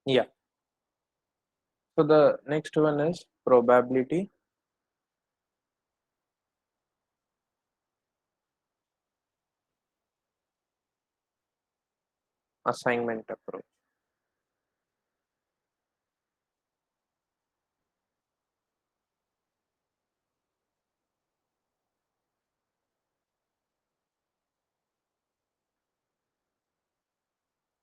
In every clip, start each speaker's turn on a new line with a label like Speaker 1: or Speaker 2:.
Speaker 1: Yeah. So the next one is probability. Assignment approach.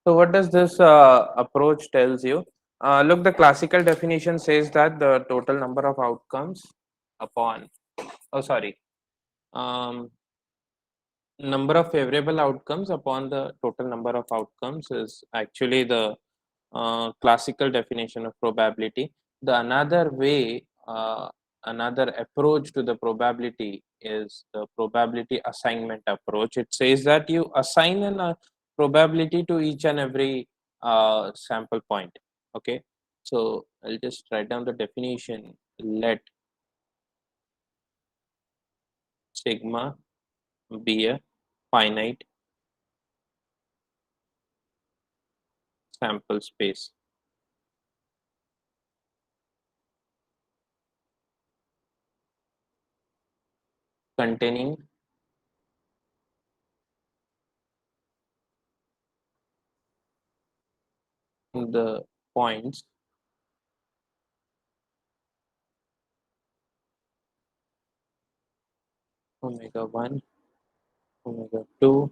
Speaker 1: So what does this approach tells you? Look, the classical definition says that the total number of outcomes upon, oh sorry, um, number of favorable outcomes upon the total number of outcomes is actually the classical definition of probability. The another way, another approach to the probability is the probability assignment approach. It says that you assign a probability to each and every sample point. Okay, so I'll just write down the definition. Let sigma be a finite sample space containing the points omega 1, omega 2,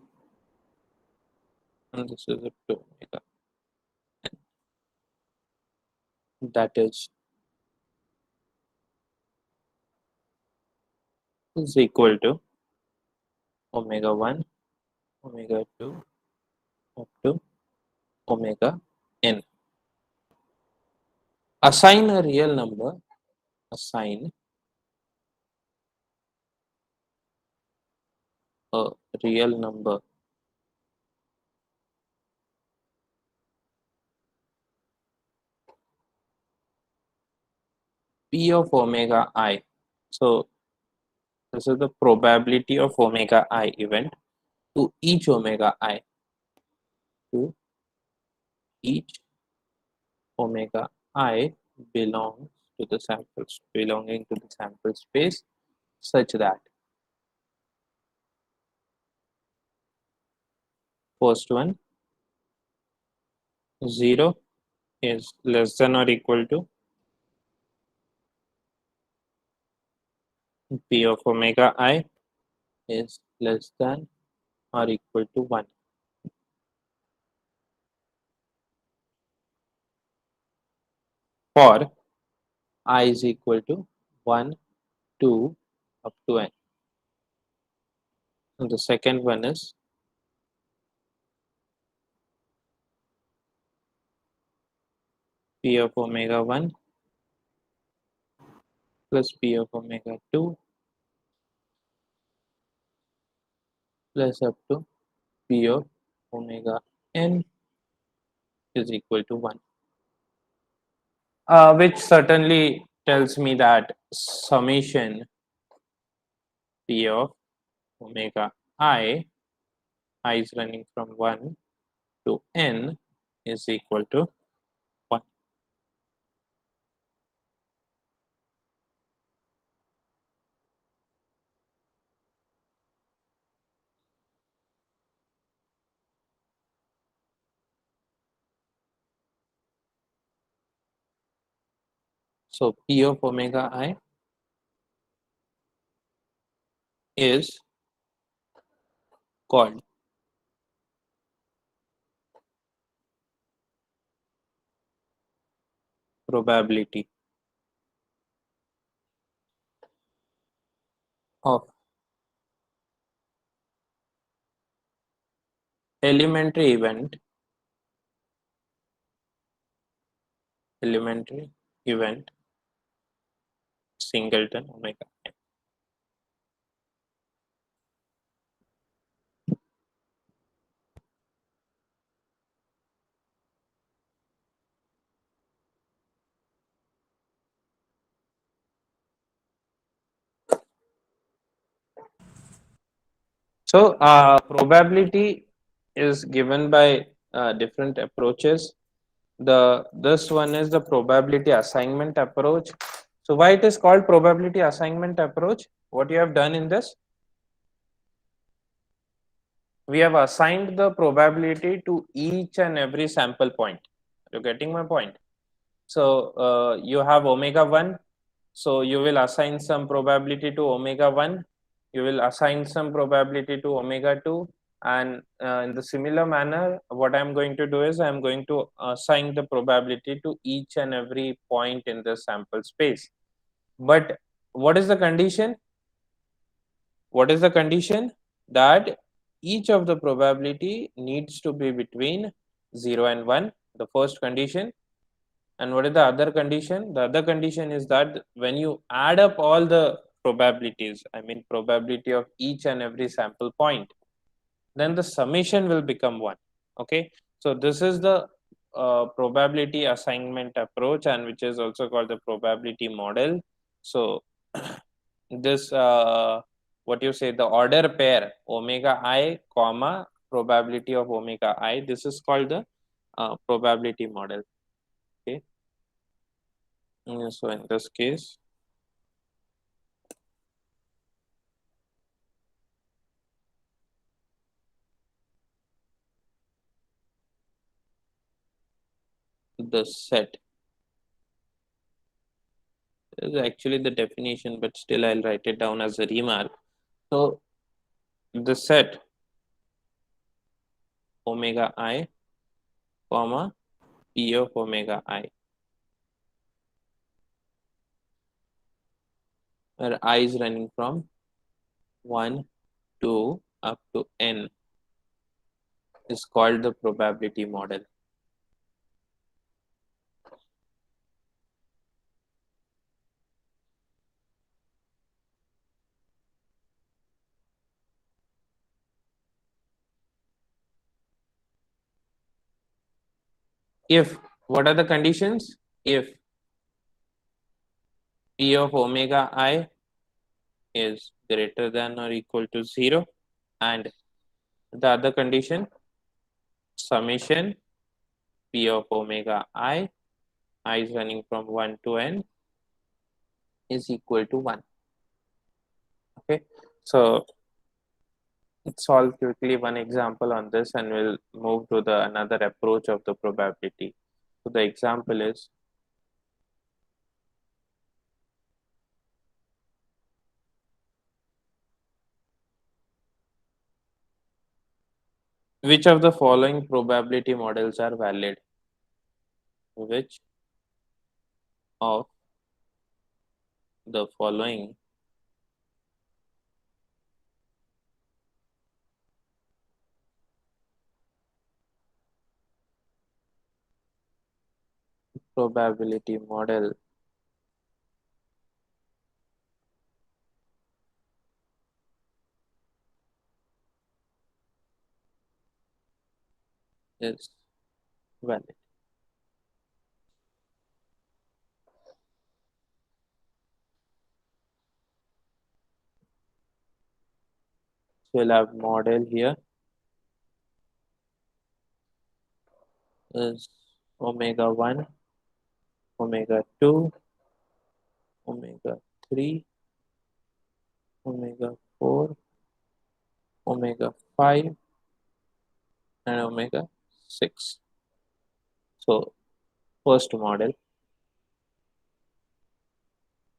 Speaker 1: and this is up to omega. That is equal to omega 1, omega 2, up to omega n. Assign a real number, assign a real number p of omega I. So this is the probability of omega I event to each omega I, to each omega I belonging to the sample space such that first one 0 is less than or equal to p of omega I is less than or equal to 1. For I is equal to 1, 2, up to n. And the second one is p of omega 1 plus p of omega 2 plus up to p of omega n is equal to 1. Which certainly tells me that summation p of omega I is running from 1 to n is equal to 1. So p of omega I is called probability of elementary event singleton omega n. So probability is given by different approaches. This one is the probability assignment approach. So why it is called probability assignment approach? What you have done in this? We have assigned the probability to each and every sample point. You're getting my point? So you have omega 1. So you will assign some probability to omega 1. You will assign some probability to omega 2. And in the similar manner, what I'm going to do is I'm going to assign the probability to each and every point in the sample space. But what is the condition? What is the condition? That each of the probability needs to be between 0 and 1, the first condition. And what is the other condition? The other condition is that when you add up all the probabilities, I mean probability of each and every sample point, then the summation will become 1. Okay, so this is the probability assignment approach, and which is also called the probability model. So this what you say, the order pair omega I comma probability of omega I, this is called the probability model. Okay, so in this case, the set is actually the definition, but still I'll write it down as a remark. So the set omega I comma p of omega I, where I is running from 1 to up to n, is called the probability model. If, what are the conditions? If p of omega I is greater than or equal to 0, and the other condition, summation p of omega I is running from 1 to n, is equal to 1. Okay, so let's solve quickly one example on this, and we'll move to the another approach of the probability. So the example is, which of the following probability models are valid? Which of the following probability model is valid? So we'll have model here is omega 1, omega 2, omega 3, omega 4, omega 5, and omega 6. So first model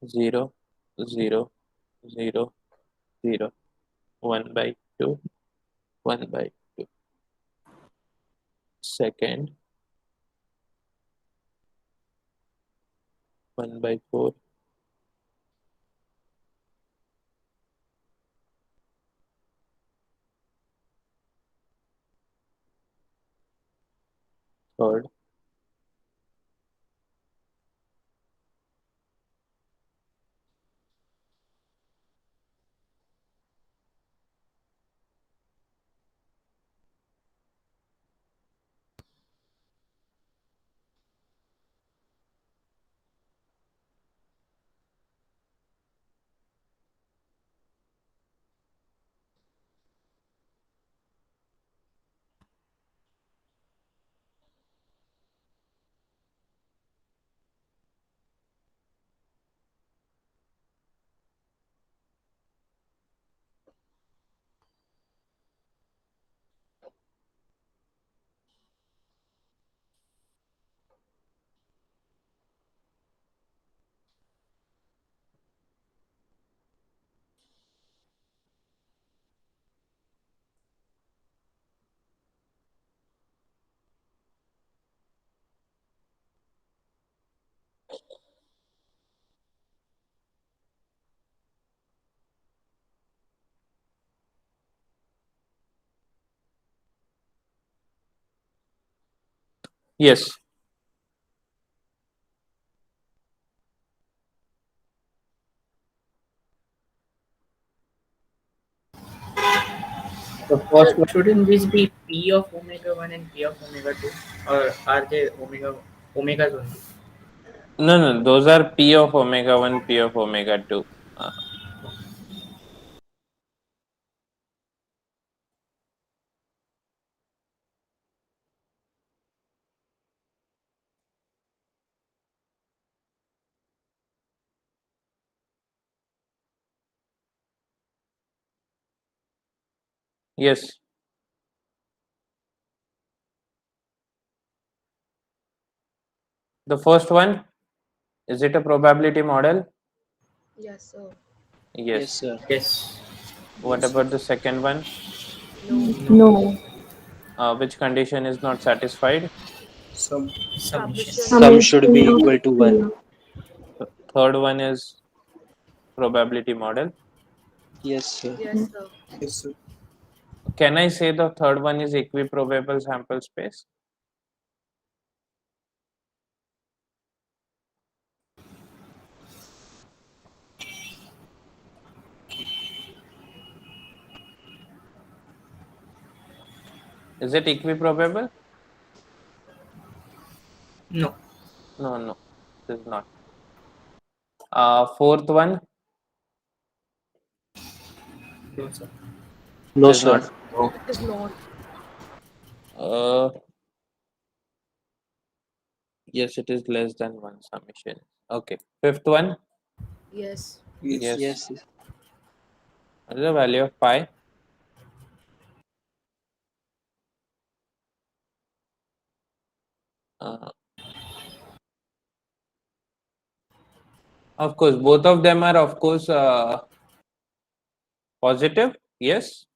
Speaker 1: 0, 0, 0, 0, 1 by 2, 1 by 2. Second, 1 by 4, third, Yes. The first one.
Speaker 2: Shouldn't this be P of omega 1 and P of omega 2? Or are they omegas only?
Speaker 1: No, no, those are P of omega 1, P of omega 2. Uh, yes. The first one, is it a probability model?
Speaker 3: Yes, sir.
Speaker 4: Yes,
Speaker 1: Yes.
Speaker 4: sir.
Speaker 2: Yes.
Speaker 1: What about the second one?
Speaker 3: No.
Speaker 2: No.
Speaker 5: No.
Speaker 1: Which condition is not satisfied?
Speaker 4: Some
Speaker 2: Submission.
Speaker 3: Submission.
Speaker 4: some should be
Speaker 5: Summation
Speaker 4: equal
Speaker 5: of
Speaker 4: to 1.
Speaker 5: P.
Speaker 1: Third one is probability model.
Speaker 4: Yes, sir.
Speaker 3: Yes, sir.
Speaker 4: Yes, sir.
Speaker 1: Can I say the third one is equiprobable sample space? Is it equiprobable?
Speaker 2: No.
Speaker 1: No, no, it is not. Fourth one,
Speaker 2: No, sir.
Speaker 1: it
Speaker 4: No,
Speaker 1: is
Speaker 4: sir.
Speaker 1: not.
Speaker 4: No.
Speaker 3: It is not.
Speaker 1: Uh, yes, it is less than one summation. Okay. Fifth one,
Speaker 3: Yes.
Speaker 4: Yes.
Speaker 1: yes.
Speaker 4: Yes. Yes.
Speaker 1: What is the value of pi? Uh, of course, both of them are, of course, positive. Yes.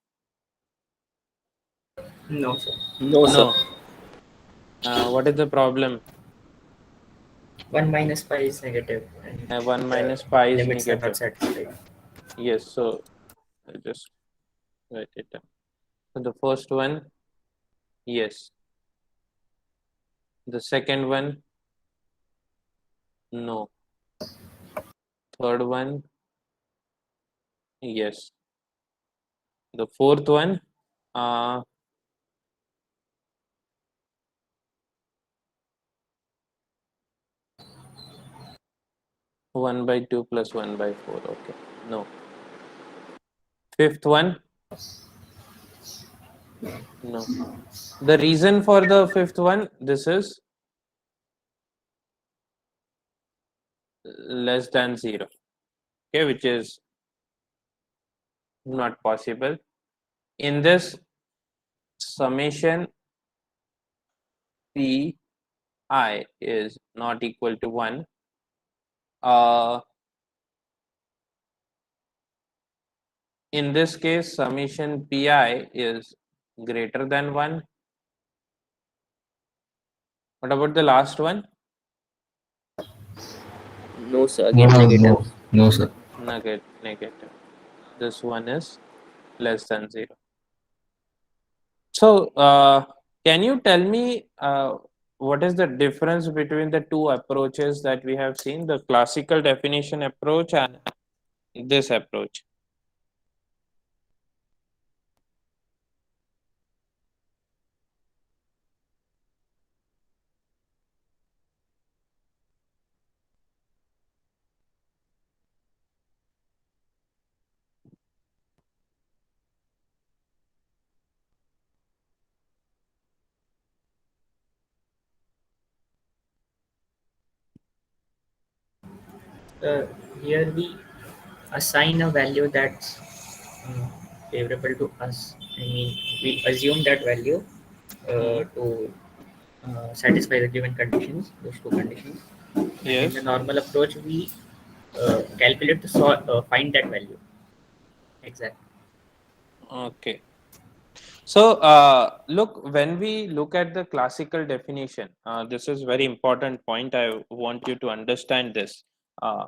Speaker 2: No, sir.
Speaker 4: No, sir.
Speaker 1: No. What is the problem?
Speaker 2: 1 minus pi is negative and
Speaker 1: 1
Speaker 2: the
Speaker 1: minus pi is
Speaker 2: limits are not
Speaker 1: negative.
Speaker 2: satisfied.
Speaker 1: Yes. So I just write it down. So the first one, yes. The second one, no. Third one, yes. The fourth one, uh, 1 by 2 plus 1 by 4. Okay. No. Fifth one, no. The reason for the fifth one, this is less than 0. Okay, which is not possible. In this summation P I is not equal to 1. Uh, in this case, summation Pi is greater than 1. What about the last one?
Speaker 4: No, sir. Again, negative.
Speaker 2: No, sir.
Speaker 1: Negative. This one is less than 0. So, can you tell me what is the difference between the two approaches that we have seen, the classical definition approach and this approach?
Speaker 2: Uh, Here we assign a value that's uh, favorable to us. I mean, we assume that value
Speaker 1: Hmm.
Speaker 2: to satisfy the given conditions, those two conditions. And in the
Speaker 1: Yes.
Speaker 2: normal approach, we calculate to find that value. Exactly.
Speaker 1: Okay. So, look, when we look at the classical definition, this is very important point. I want you to understand this. Uh,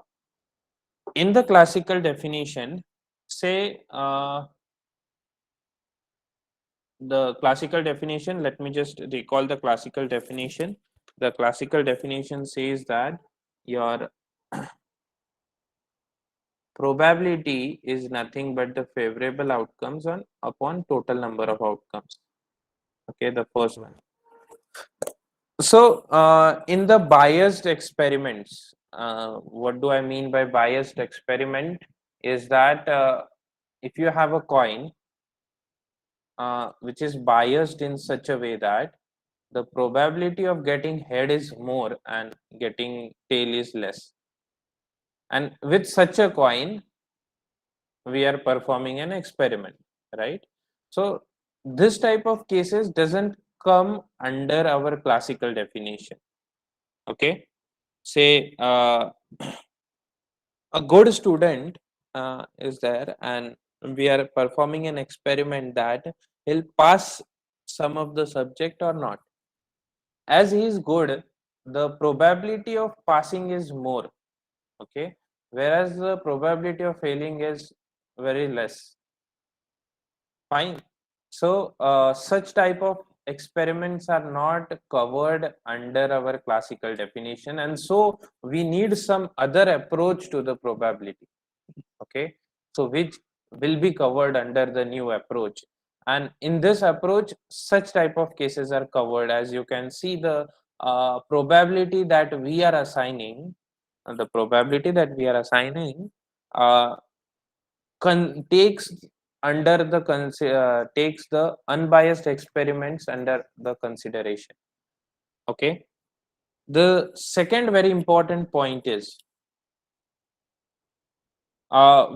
Speaker 1: in the classical definition, say the classical definition, let me just recall the classical definition. The classical definition says that your probability is nothing but the favorable outcomes on upon total number of outcomes. Okay, the first one. So in the biased experiments, what do I mean by biased experiment is that if you have a coin which is biased in such a way that the probability of getting head is more and getting tail is less, and with such a coin we are performing an experiment, right? So this type of cases doesn't come under our classical definition. Okay, say a good student is there and we are performing an experiment that he'll pass some of the subject or not. As he is good, the probability of passing is more, okay, whereas the probability of failing is very less. Fine. So such type of experiments are not covered under our classical definition, and so we need some other approach to the probability. Okay, so which will be covered under the new approach, and in this approach such type of cases are covered. As you can see, the probability that we are assigning, the probability that we are assigning uh, takes under the takes the unbiased experiments under the consideration. Okay, the second very important point is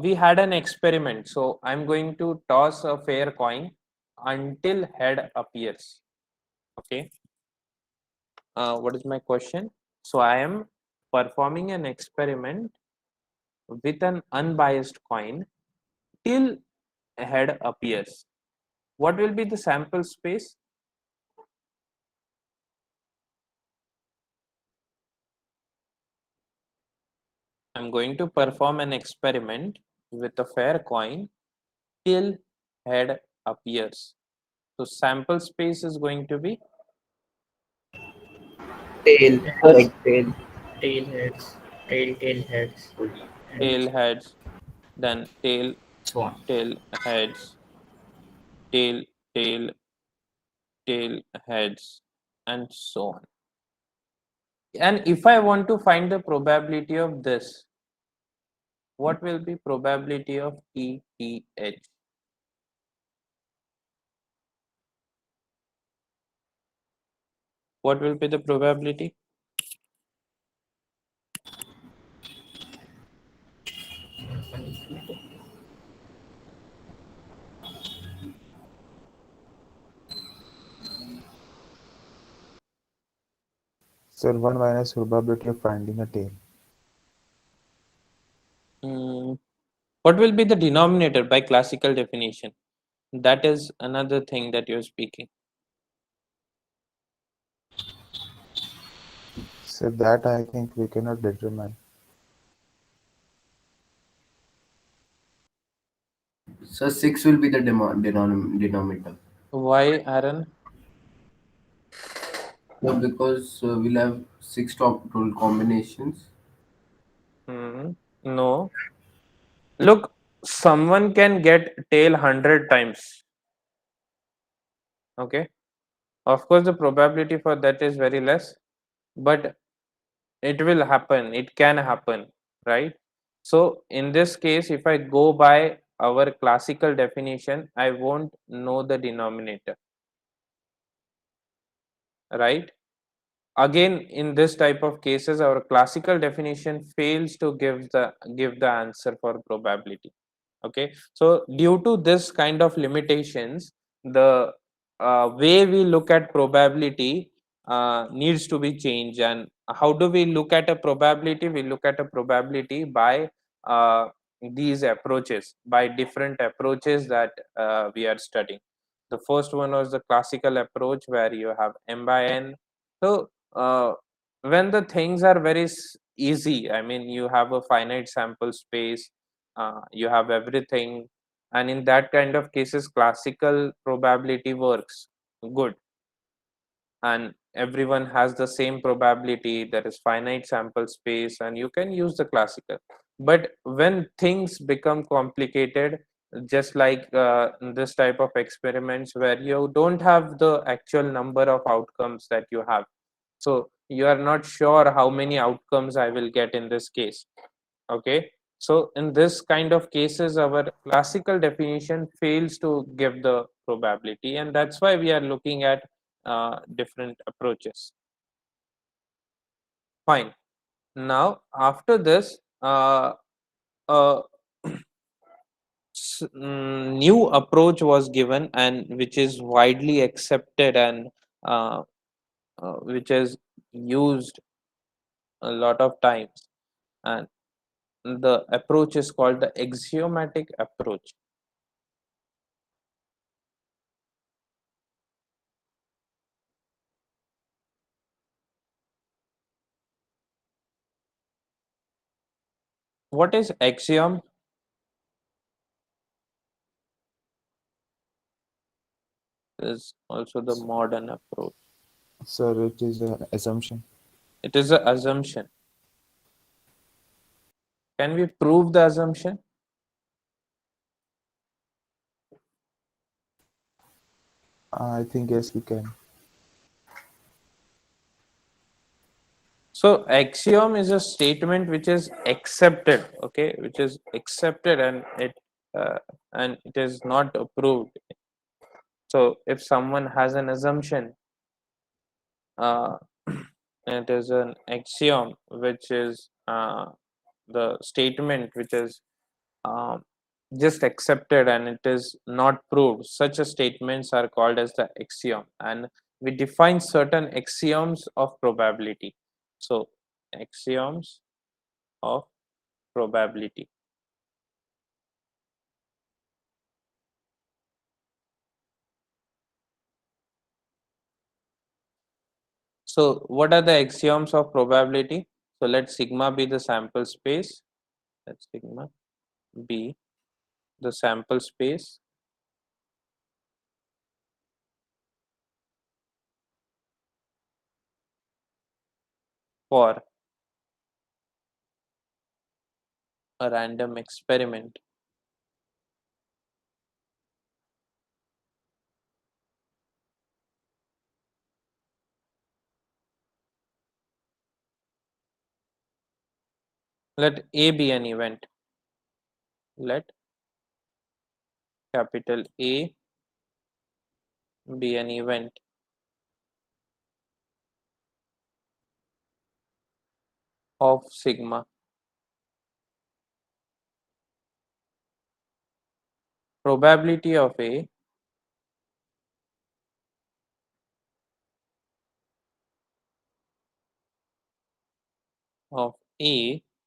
Speaker 1: we had an experiment, so I'm going to toss a fair coin until head appears. Okay, what is my question? So I am performing an experiment with an unbiased coin till head appears. What will be the sample space? I'm going to perform an experiment with a fair coin till head appears. So sample space is going to be
Speaker 4: Tail,
Speaker 2: Heads,
Speaker 4: like tail.
Speaker 2: tail heads, tail heads, and
Speaker 1: tail heads, then tail,
Speaker 2: so on.
Speaker 1: tail heads, tail, tail, tail heads, and so on. And if I want to find the probability of this, what will be probability of ETH? What will be the probability?
Speaker 5: So 1 minus probability of finding a tail.
Speaker 1: Hmm. What will be the denominator by classical definition? That is another thing that you're speaking.
Speaker 5: So that I think we cannot determine.
Speaker 6: So 6 will be the denominator.
Speaker 1: Why, Aaron?
Speaker 6: No, because we'll have 6 total combinations.
Speaker 1: No. Look, someone can get tail 100 times. Okay. Of course, the probability for that is very less, but it will happen. It can happen, right? So in this case, if I go by our classical definition, I won't know the denominator, right? Again, in this type of cases, our classical definition fails to give the answer for probability. Okay, so due to this kind of limitations, the way we look at probability needs to be changed. And how do we look at a probability? We look at a probability by these approaches, by different approaches that we are studying. The first one was the classical approach, where you have m by n. So when the things are very easy, I mean, you have a finite sample space, you have everything, and in that kind of cases classical probability works good, and everyone has the same probability, there is finite sample space, and you can use the classical. But when things become complicated, just like this type of experiments where you don't have the actual number of outcomes that you have, so you are not sure how many outcomes I will get in this case. Okay, so in this kind of cases our classical definition fails to give the probability, and that's why we are looking at different approaches. Fine. Now after this uh, new approach was given, and which is widely accepted, and uh, which is used a lot of times, and the approach is called the axiomatic approach. What is axiom? Is also the modern approach.
Speaker 5: Sir, it is an assumption.
Speaker 1: It is an assumption. Can we prove the assumption?
Speaker 5: I think yes, we can.
Speaker 1: So axiom is a statement which is accepted, okay, which is accepted, uh, and it is not approved. So if someone has an assumption, uh, it is an axiom, which is the statement which is um, just accepted and it is not proved. Such a statements are called as the axiom, and we define certain axioms of probability. So axioms of probability. So what are the axioms of probability? So let sigma be the sample space. Let sigma be the sample space for a random experiment. Let A be an event. Let capital A be an event of sigma. Probability of A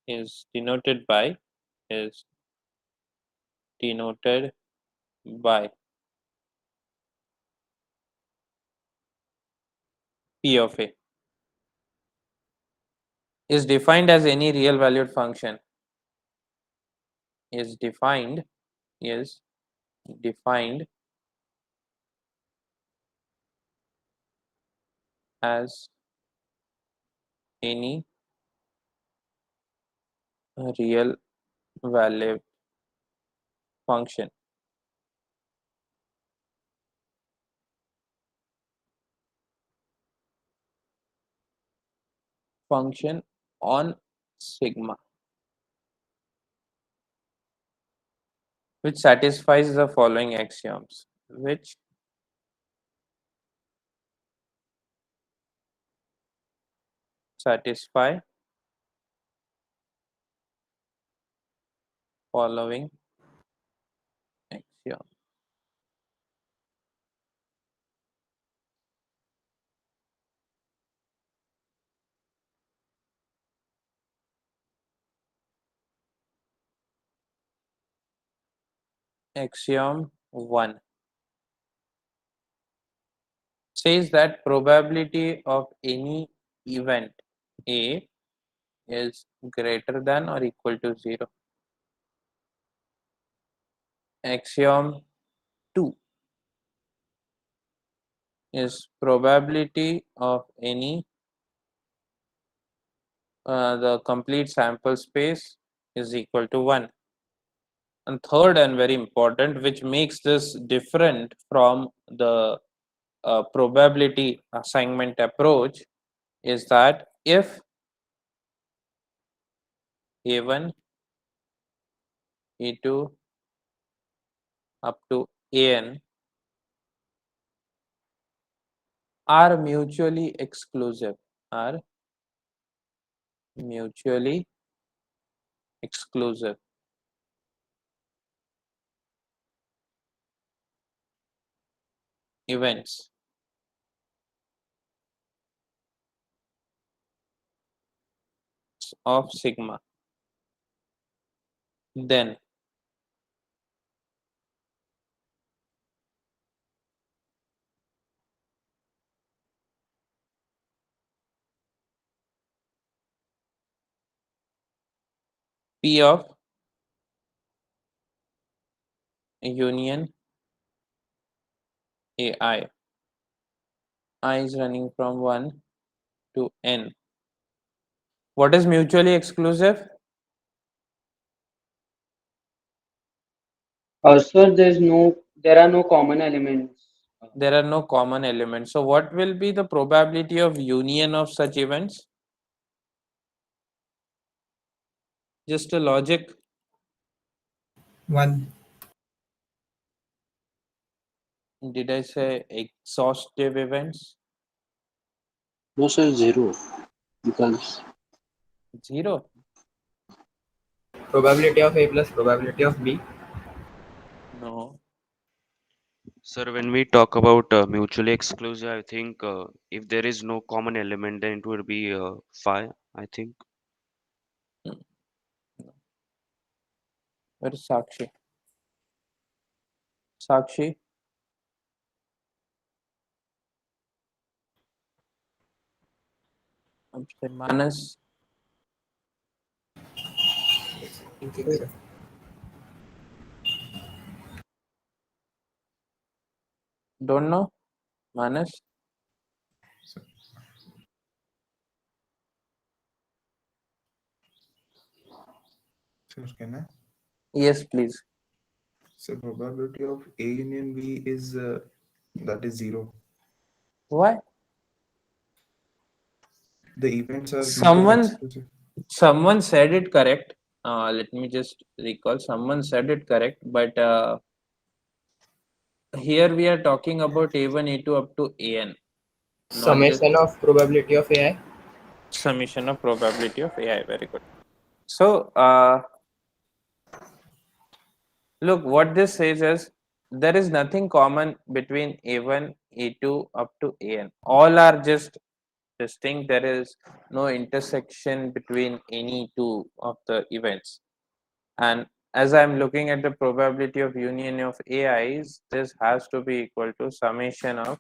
Speaker 1: is denoted by is denoted by P of A is defined as any real valued function is defined as any real valued function on sigma, which satisfies the following axioms, which satisfy following axiom. Axiom 1 says that probability of any event A is greater than or equal to 0. axiom 2 is probability of any the complete sample space is equal to 1. And third and very important, which makes this different from the probability assignment approach, is that if A1, A2 up to AN are mutually exclusive, are mutually exclusive events, of sigma, then P of union AI, I is running from 1 to N. What is mutually exclusive?
Speaker 4: Sir, there are no common elements.
Speaker 1: There are no common elements. So what will be the probability of union of such events? Just a logic.
Speaker 7: 1.
Speaker 1: Did I say exhaustive events?
Speaker 8: No, sir, 0. Because
Speaker 1: 0.
Speaker 7: Probability of A plus probability of B.
Speaker 1: No.
Speaker 9: Sir, when we talk about mutually exclusive, I think if there is no common element, then it would be phi, I think.
Speaker 1: Where is Sakshi? Sakshi? Manas?
Speaker 7: Thinking, sir.
Speaker 1: Don't know? Manas?
Speaker 5: Sir, can I?
Speaker 1: Yes, please.
Speaker 5: So probability of A union B is that is 0.
Speaker 1: Why?
Speaker 5: The events are mutually
Speaker 1: Someone
Speaker 5: exclusive.
Speaker 1: someone said it correct. Let me just recall. Someone said it correct, but here we are talking about A1, A2 up to AN, not just
Speaker 7: Summation of probability of AI.
Speaker 1: summation of probability of AI. Very good. So, look, what this says is there is nothing common between A1, A2 up to AN. All are just distinct. There is no intersection between any two of the events. And as I'm looking at the probability of union of AIs, this has to be equal to summation of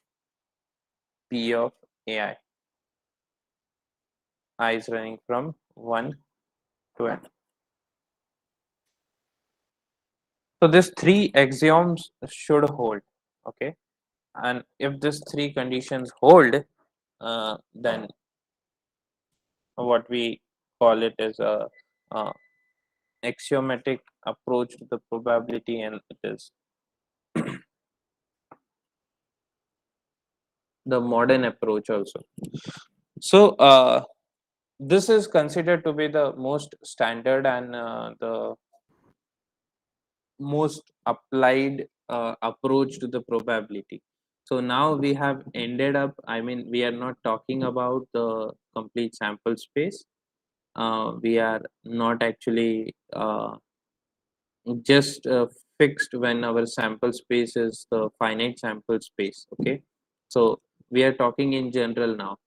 Speaker 1: P of AI. I is running from 1 to N. So these three axioms should hold, okay? And if these three conditions hold, then what we call it is a axiomatic approach to the probability, and it is the modern approach also. So this is considered to be the most standard and the most applied approach to the probability. So now we have ended up, I mean, we are not talking about the complete sample space. We are not actually just fixed when our sample space is the finite sample space. Okay, so we are talking in general now.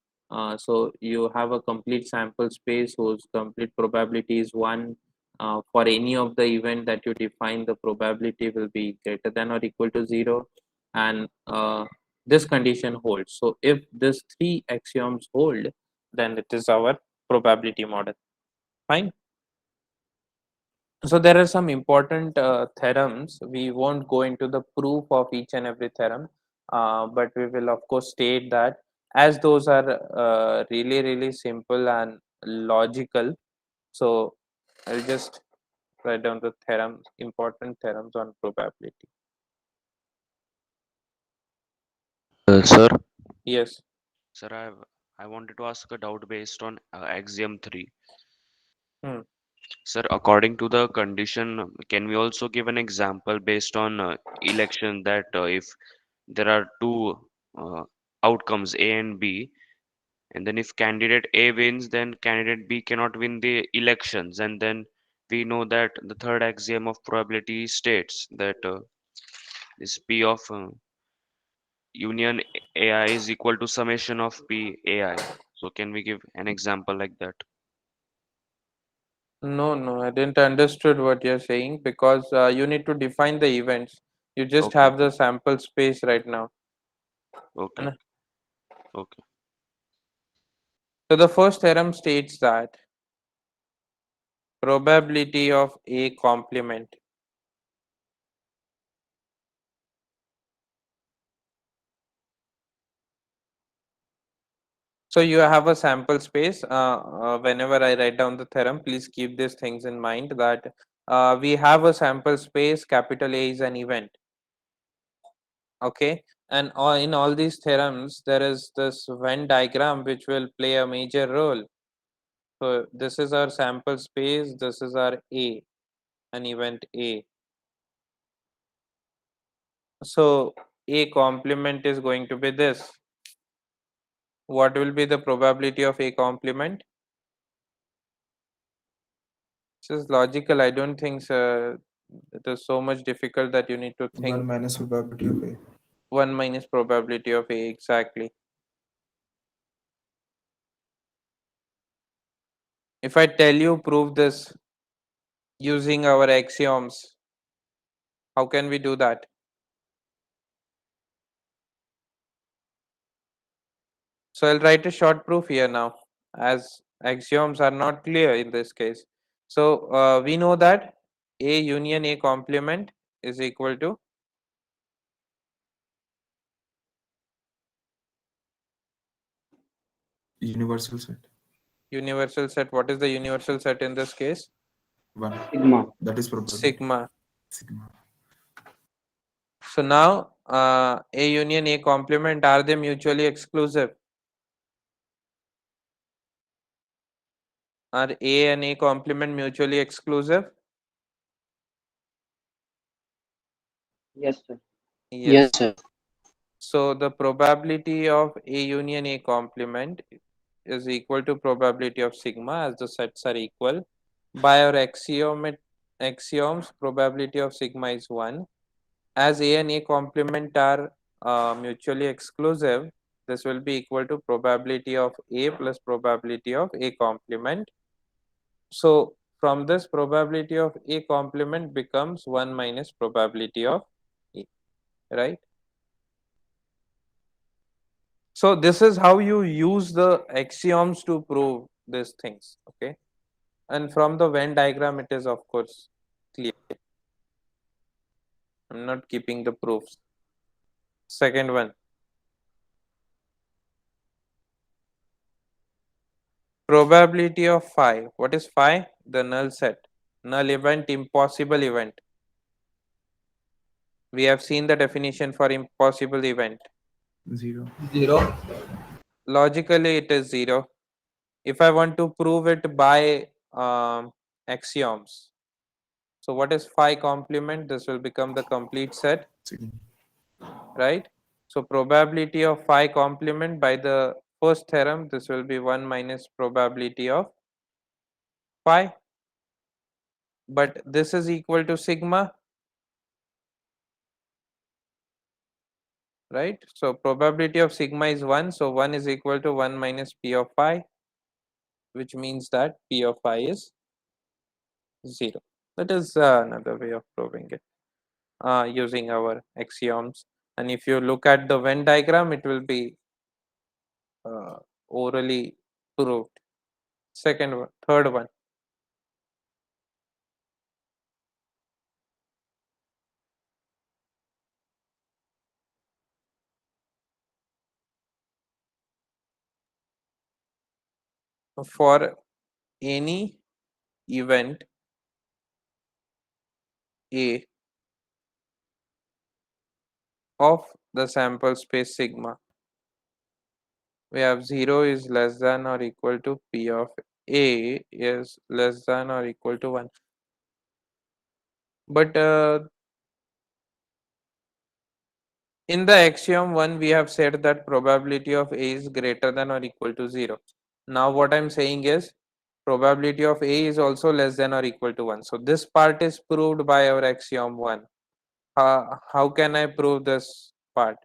Speaker 1: So you have a complete sample space whose complete probability is 1. For any of the event that you define, the probability will be greater than or equal to 0, and this condition holds. So if these three axioms hold, then it is our probability model. Fine. So there are some important theorems. We won't go into the proof of each and every theorem, but we will of course state that as those are really simple and logical. So I'll just write down the theorems, important theorems on probability.
Speaker 9: Sir,
Speaker 1: Yes.
Speaker 9: sir, I wanted to ask a doubt based on axiom 3.
Speaker 1: Hmm.
Speaker 9: Sir, according to the condition, can we also give an example based on election that if there are two uh, outcomes A and B, and then if candidate A wins, then candidate B cannot win the elections, and then we know that the third axiom of probability states that this P of union AI is equal to summation of P AI. So can we give an example like that?
Speaker 1: No, I didn't understood what you're saying because you need to define the events. You just
Speaker 9: Okay,
Speaker 1: have
Speaker 9: okay,
Speaker 1: the sample space right now.
Speaker 9: okay,
Speaker 1: And
Speaker 9: okay.
Speaker 1: so the first theorem states that probability of A complement. So you have a sample space. Whenever I write down the theorem, please keep these things in mind that we have a sample space. Capital A is an event. Okay, and in all these theorems, there is this Venn diagram which will play a major role. So this is our sample space. This is our A, an event A. So A complement is going to be this. What will be the probability of A complement? This is logical. I don't think it is so much difficult that you need to
Speaker 5: 1
Speaker 1: think.
Speaker 5: minus probability of A.
Speaker 1: 1 minus probability of A, exactly. If I tell you prove this using our axioms, how can we do that? So I'll write a short proof here now, as axioms are not clear in this case. So we know that A union A complement is equal to
Speaker 5: Universal set.
Speaker 1: universal set. What is the universal set in this case?
Speaker 5: 1.
Speaker 4: Sigma.
Speaker 5: That is probability.
Speaker 1: Sigma.
Speaker 5: Sigma.
Speaker 1: So now A union A complement, are they mutually exclusive? Are A and A complement mutually exclusive?
Speaker 4: Yes, sir.
Speaker 8: Yes,
Speaker 1: Yes.
Speaker 8: sir.
Speaker 1: So the probability of A union A complement is equal to probability of sigma, as the sets are equal. By our axioms, probability of sigma is 1. As A and A complement are mutually exclusive, this will be equal to probability of A plus probability of A complement. So from this, probability of A complement becomes 1 minus probability of A, right? So this is how you use the axioms to prove these things, okay? And from the Venn diagram, it is of course clear. I'm not keeping the proofs. Second one, probability of phi. What is phi? The null set. Null event, impossible event. We have seen the definition for impossible event.
Speaker 5: 0.
Speaker 7: 0.
Speaker 1: Logically, it is 0. If I want to prove it by axioms, so what is phi complement? This will become the complete set,
Speaker 5: Sigma.
Speaker 1: right? So probability of phi complement by the first theorem, this will be 1 minus probability of phi, but this is equal to sigma, right? So probability of sigma is 1, so 1 is equal to 1 minus p of phi, which means that p of phi is 0. That is another way of proving it using our axioms. And if you look at the Venn diagram, it will be orally proved. Second one, third one. for any event A of the sample space sigma. We have 0 is less than or equal to P of A is less than or equal to 1. But in the axiom 1, we have said that probability of A is greater than or equal to 0. Now what I'm saying is probability of A is also less than or equal to 1. So this part is proved by our axiom 1. How can I prove this part?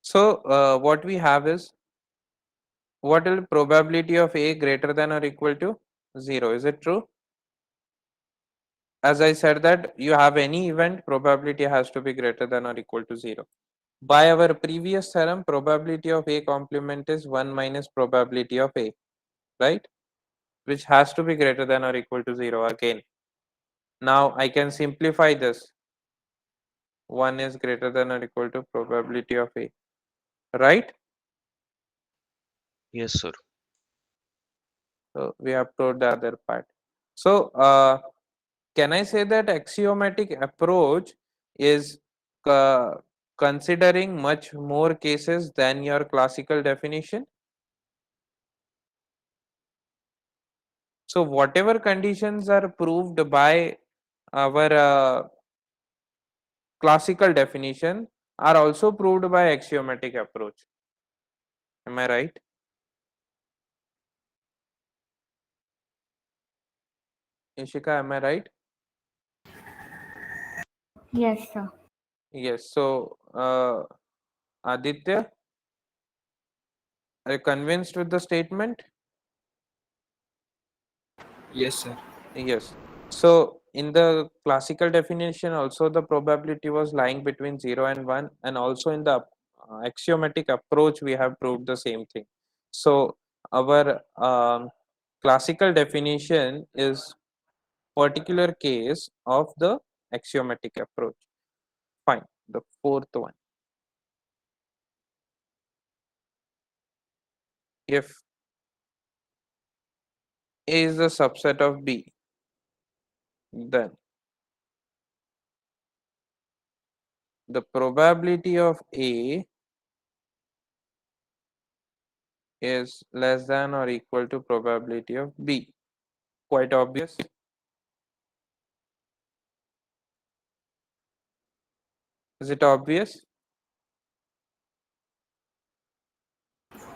Speaker 1: So what we have is, what will probability of A greater than or equal to 0? Is it true? As I said that you have any event, probability has to be greater than or equal to 0. By our previous theorem, probability of A complement is 1 minus probability of A, right? Which has to be greater than or equal to 0 again. Now I can simplify this. 1 is greater than or equal to probability of A, right?
Speaker 9: Yes, sir.
Speaker 1: So we have proved the other part. So can I say that axiomatic approach is uh, considering much more cases than your classical definition? So whatever conditions are proved by our classical definition are also proved by axiomatic approach. Am I right? Ishika, am I right?
Speaker 10: Yes, sir.
Speaker 1: Yes. So Aditya, are you convinced with the statement?
Speaker 7: Yes, sir.
Speaker 1: Yes. So in the classical definition also the probability was lying between 0 and 1, and also in the axiomatic approach we have proved the same thing. So our classical definition is particular case of the axiomatic approach. Fine. The fourth one. If A is a subset of B, then the probability of A is less than or equal to probability of B. Quite obvious. Is it obvious?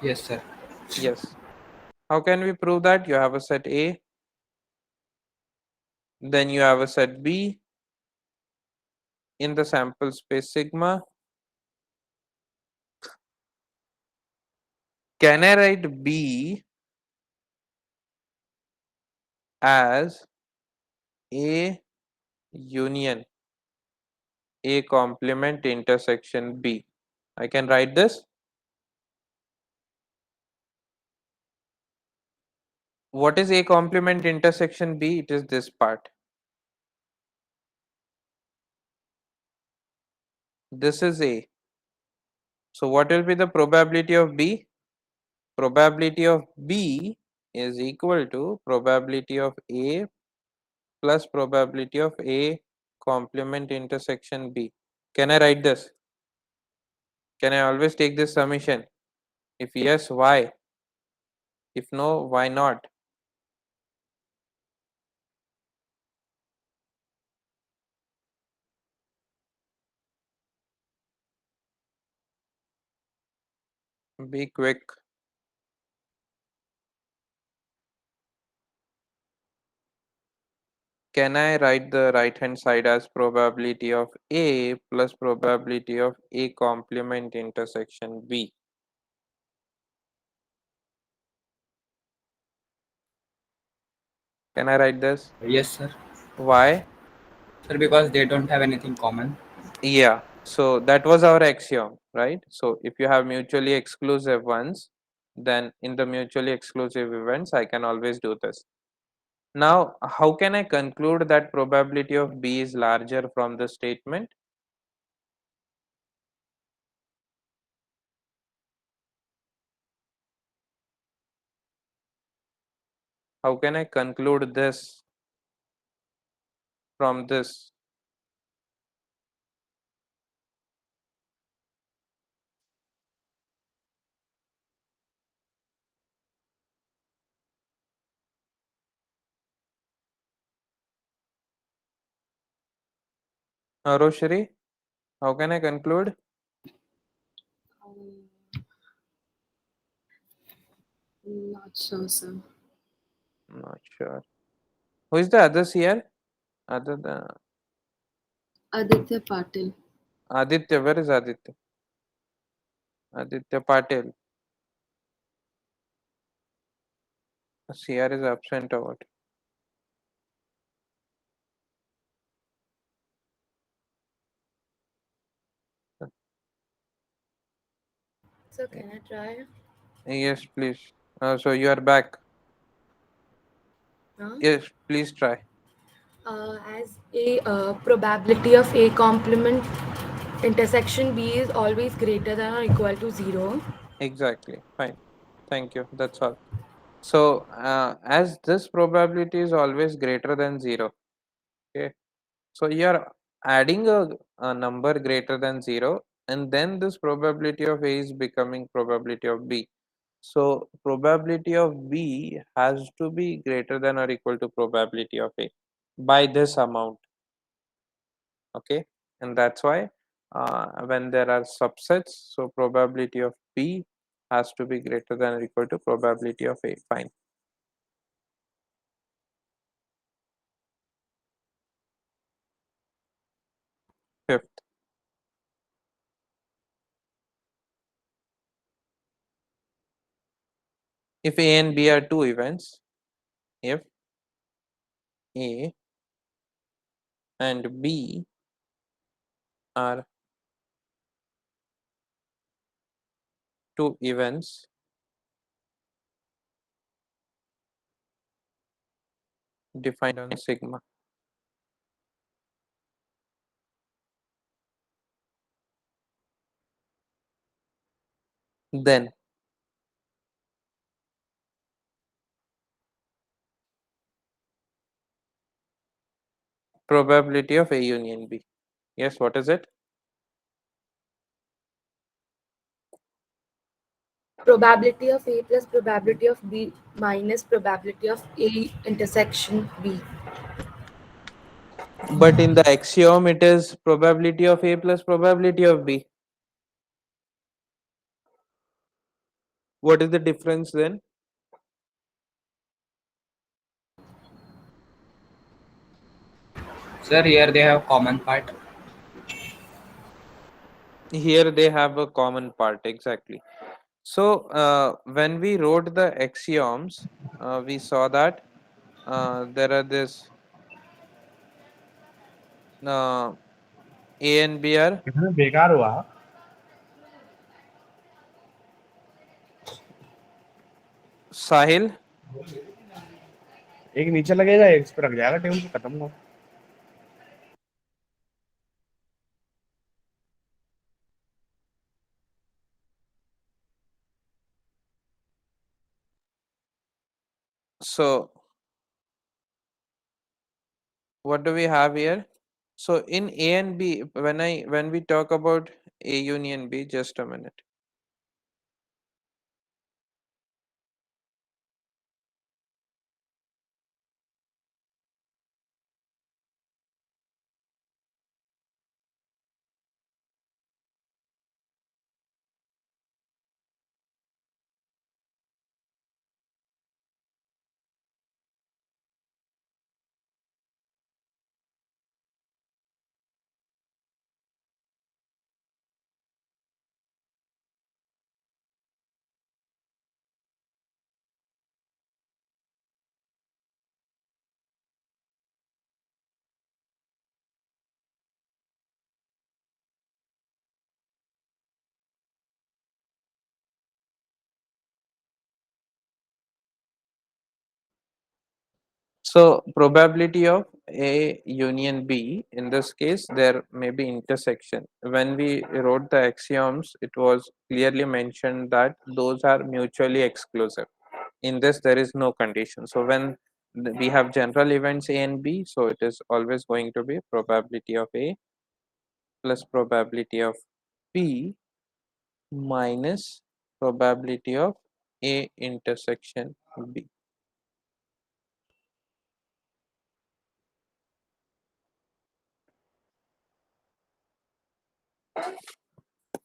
Speaker 7: Yes, sir.
Speaker 1: Yes. How can we prove that? You have a set A, then you have a set B in the sample space sigma. Can I write B as A union A complement intersection B? I can write this. What is A complement intersection B? It is this part. This is A. So what will be the probability of B? Probability of B is equal to probability of A plus probability of A complement intersection B. Can I write this? Can I always take this summation? If yes, why? If no, why not? Be quick. Can I write the right hand side as probability of A plus probability of A complement intersection B? Can I write this?
Speaker 7: Yes, sir.
Speaker 1: Why?
Speaker 7: Sir, because they don't have anything common.
Speaker 1: Yeah. So that was our axiom, right? So if you have mutually exclusive ones, then in the mutually exclusive events, I can always do this. Now, how can I conclude that probability of B is larger from the statement? How can I conclude this from this? Roshri, how can I conclude?
Speaker 3: Um, not sure, sir.
Speaker 1: Not sure. Who is the others here? Other than
Speaker 3: Aditya Patil.
Speaker 1: Aditya, where is Aditya? Aditya Patil. CR is absent or what?
Speaker 3: So can I try?
Speaker 1: Yes, please. So you are back.
Speaker 3: Huh?
Speaker 1: Yes, please try.
Speaker 3: As a probability of A complement intersection B is always greater than or equal to 0.
Speaker 1: Exactly. Fine. Thank you. That's all. So as this probability is always greater than 0. Okay. So you are adding a number greater than 0, and then this probability of A is becoming probability of B. So probability of B has to be greater than or equal to probability of A by this amount. Okay, and that's why when there are subsets, so probability of B has to be greater than or equal to probability of A. Fine. Fifth, if A and B are two events, if A and B are two events defined on sigma, then probability of A union B. Yes, what is it?
Speaker 3: Probability of A plus probability of B minus probability of A intersection B.
Speaker 1: But in the axiom, it is probability of A plus probability of B. What is the difference then?
Speaker 7: Sir, here they have common part.
Speaker 1: Here they have a common part, exactly. So when we wrote the axioms, we saw that there are this A and B are
Speaker 10: कितना बेकार हुआ.
Speaker 1: Sahil.
Speaker 10: एक नीचे लगेगा एक इस पे रख जाएगा टेबल पे खत्म हो.
Speaker 1: So what do we have here? So in A and B, when we talk about A union B, just a minute. So probability of A union B, in this case, there may be intersection. When we wrote the axioms, it was clearly mentioned that those are mutually exclusive. In this, there is no condition. So when we have general events A and B, so it is always going to be probability of A plus probability of B minus probability of A intersection B.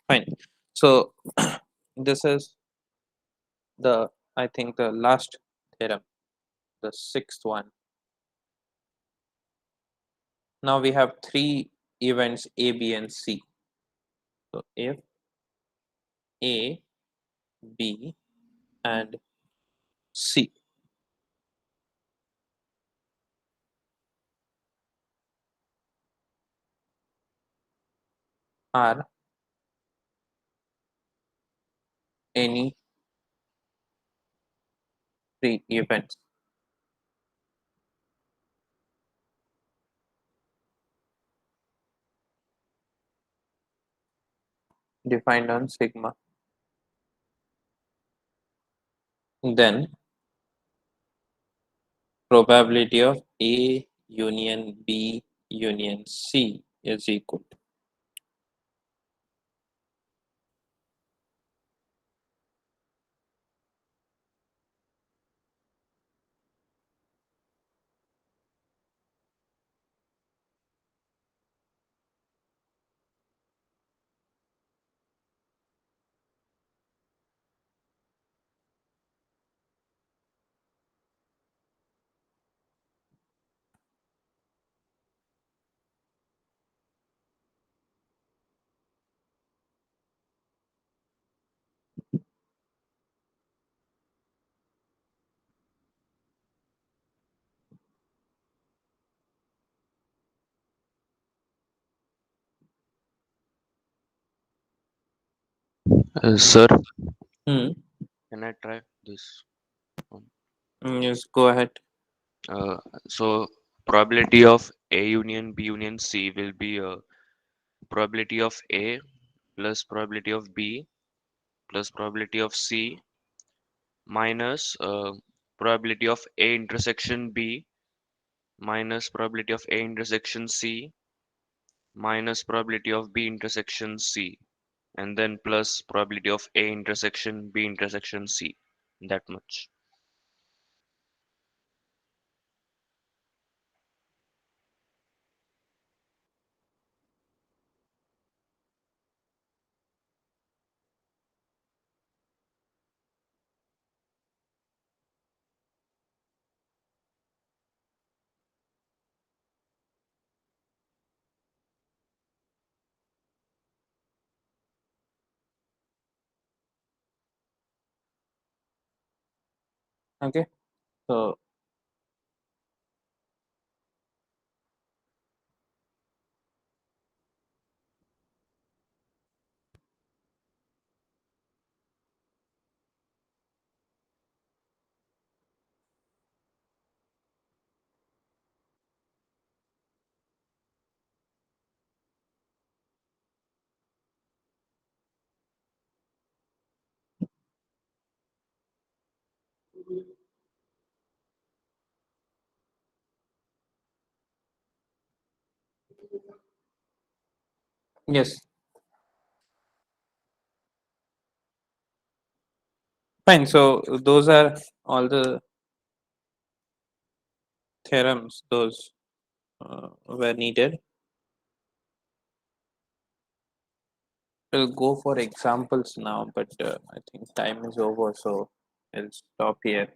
Speaker 1: Fine. So this is the, I think, the last theorem, the sixth one. Now we have three events A, B, and C. So if A, B, and C are any three events defined on sigma, then probability of A union B union C is equal to.
Speaker 9: Sir,
Speaker 1: Hmm.
Speaker 9: can I try this one?
Speaker 1: Yes, go ahead.
Speaker 9: So probability of A union B union C will be probability of A plus probability of B plus probability of C minus probability of A intersection B minus probability of A intersection C minus probability of B intersection C, and then plus probability of A intersection B intersection C. That much.
Speaker 1: Okay. So yes, fine. So those are all the theorems. Those were needed. We'll go for examples now, but I think time is over, so I'll stop here.